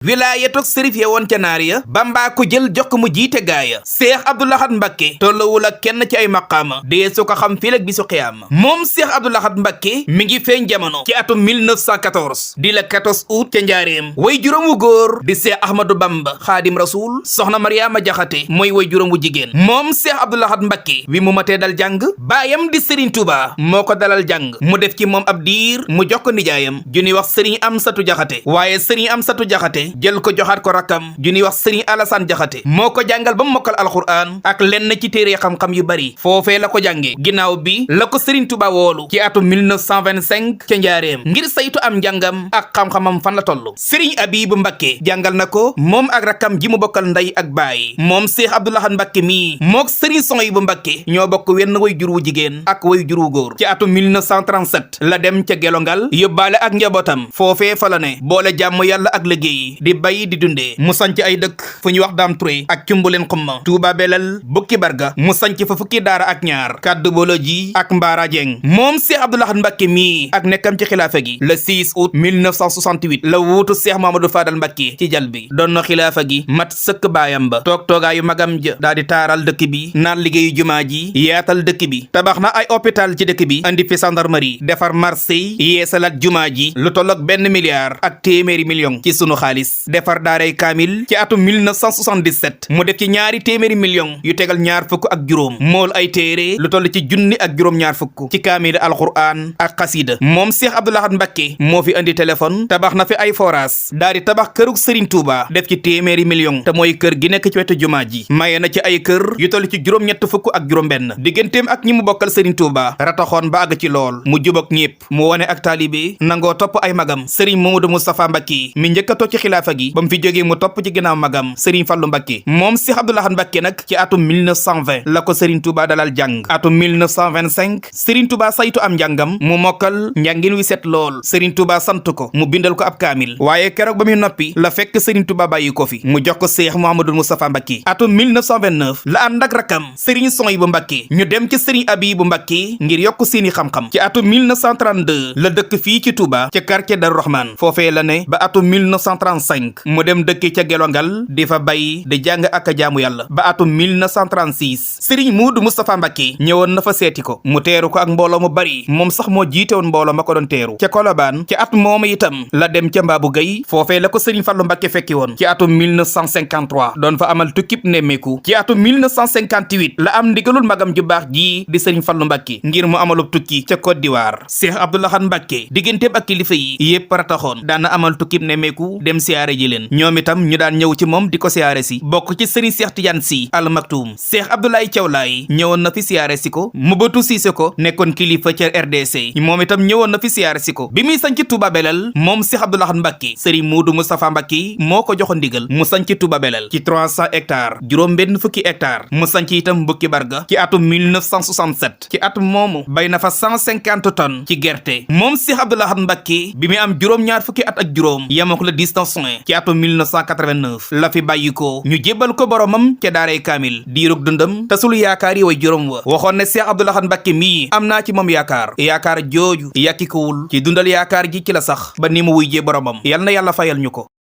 wilaayatoog sërif ya woon ca naar ya bambaa ko jël jox ko mu jiite gaaya Seex Abdou Lahad Mbacké tollawul ak kenn ci ay maqaama dee su ko xam fii ak bisu xiyaama moom Seex Abdou Lahad Mbacké mi ngi feeñ jamono ci atum 1914 di la 14 août ca njaareem way juróom wu góor di Seex Ahmadou Bamba xaadim rasul soxna Mariama Jaxate mooy way juróom wu jigéen moom Seex Abdou Lahad Mbacké wi mu matee dal jàng baayam di Serigne Touba moo ko dalal jàng mu def ci moom ab diir mu jox ko nijaayam ju ñuy wax Serigne Amsatu Jaxate waaye Serigne Amsatu Jaxate jël ko joxaat ko rakkam ju ñuy wax Serigne Alassane Jaxate moo ko jàngal ba mu mokkal alxuraan ak lenn ci téere xam-xam yu bari foofee la ko jànge ginnaaw bi la ko Serigne Touba woolu ci atum 1925 ca njaareem ngir saytu am njàngam ak xam-xamam fan la toll Serigne Abibu Mbacké jàngal na ko moom ak rakkam ji mu bokkal ndey ak baay moom Seex Abdou Lahad Mbacké mii mook Serigne Sohaybu Mbacké ñoo bokk wenn way jur wu jigéen ak way jur wu góor ci atum 1937 la dem ca gelongal yóbbaale ak njabootam foofee fa la ne boole jàmm yàlla ak liggéey di bay di dundee mu sanc ay dëkk fu ñuy wax Daam Touré ak cumbuleen xumma Tuuba Belal Bukki Barga mu sanc fa fukki daara ak ñaar kaddu bolo ji ak Mbaara Jeng moom Seex Abdou Lahad Mbacké mii ak nekkam ci xilaafa gi le 6 août 1968 la wuutu Seex Mamadou Fadal Mbacké ci jal bi doon na xilaafa gi mat sëkk baayam ba toog toogaayu magam ja daa di taaral dëkk bi naan liggéeyu jumaa ji yaatal dëkk bi tabax na ay hôpital ci dëkk bi andi fi gendarmerie defar marché yeesalaat jumaa ji lu tollook $1 milliard ak téeméeri million ci sunu xaalis defar daaray kaamil ci atum 1977 mu def ci ñaari téeméeri million yu tegal ñaar fukk ak juróom mool ay téere lu toll ci junni ak juróom ñaar fukk ci kaamil alquran ak xasida moom Seex Abdou Lahad Mbacké moo fi andi téléphone tabax na fi ay forage daa di tabax këruk Serigne Touba def ci téeméeri million te mooy kër gi nekk ci wetu jumaa ji maye na ci ay kër yu toll ci juróom-ñett fukk ak juróom benn digganteem ak ñi mu bokkal Serigne Touba rataxoon ba àgg ci lool mu jubak ñépp mu wone ak taalibe nangoo topp ay magam Serigne Mamadou Moustapha Mbacké mi njëkk a toog ci xilaafa gi ba mu fi jógee mu topp ci ginnaaw magam Serigne Fallou Mbacké moom Seex Abdou Lahad Mbacké nag ci atum 1920 la ko Serigne Touba dalal jàng atum 1925 Serigne Touba saytu am njàngam mu mokkal njàngin wi set lool Serigne Touba sant ko mu bindal ko ab kaamil waaye keroog ba muy noppi la fekk Serigne Touba bàyyi ko fi mu jox ko Seex Mouhamadou Moustapha Mbacké atum 1929 la ànd ak rakam Serigne Sohaybu Mbacké ñu dem ci Serigne Abibu Mbacké ngir yokk seeni xam-xam ci atum 1932 la dëkk fii ci Touba ca quartier Darou Rahman foofee la ne ba atum 1935 mu dem dëkki ca gelongal di fa bay di jàng ak a jaamu yàlla ba atum 1936 Serigne Modou Moustapha Mbacké ñëwoon na fa seeti ko mu teeru ko ak mbooloo mu bari moom sax moo jiite woon mbooloo ma ko doon teeru ca Kolobaan ci at moomu itam la dem ca Mbaabu Gay foofee la ko Serigne Fallou Mbacké fekki woon ci atum 1953 doon fa amal tukkib nemmeeku ci atum 1958 la am ndigalul magam ju baax ji di Serigne Fallou Mbacké ngir mu amalub tukki ca Côte d'Ivoire Seex Abdou Lahad Mbacké digganteem ak kilifa yi yépp rataxoon daan na amal tukkib nemmeeku dem siyaare ji leen ñoom itam ñu daan ñëw ci moom di ko siyaare si bokk ci Serigne Seex Tidiane Sy Al Maktoum Seex Abdoulaye Thiaw Laye ñëwoon na fi siyaare si ko Mubatu Cissé ko nekkoon kilifa ca RDC moom itam ñëwoon na fi siyaare si ko bi muy sanc Touba Belel moom Seex Abdou Lahad Mbacké Serigne Modou Moustapha Mbacké moo ko joxoon ndigal mu sanc Touba Belel ci 300 hectares juróom benn fukki hectares mu sanc itam Bukki Barga ci atum 1967 ci atum moomu bay na fa 150 tonnes ci gerte moom Seex Abdou Lahad Mbacké bi muy am juróom-ñaar fukki at ak juróom yemook la distance ci atum 1989 la fi bàyyi ko ñu jébbal ko boromam ca daaray kaamil diirug dundam te sulu yaakaar yi way juróom wa waxoon ne Seex Abdou Lahad Mbacké mii am naa ci moom yaakaar jooju yàkkikuwul ci dundal yaakaar ji ci la sax ba ni mu wuyjee boromam yal na yàlla fayal ñu ko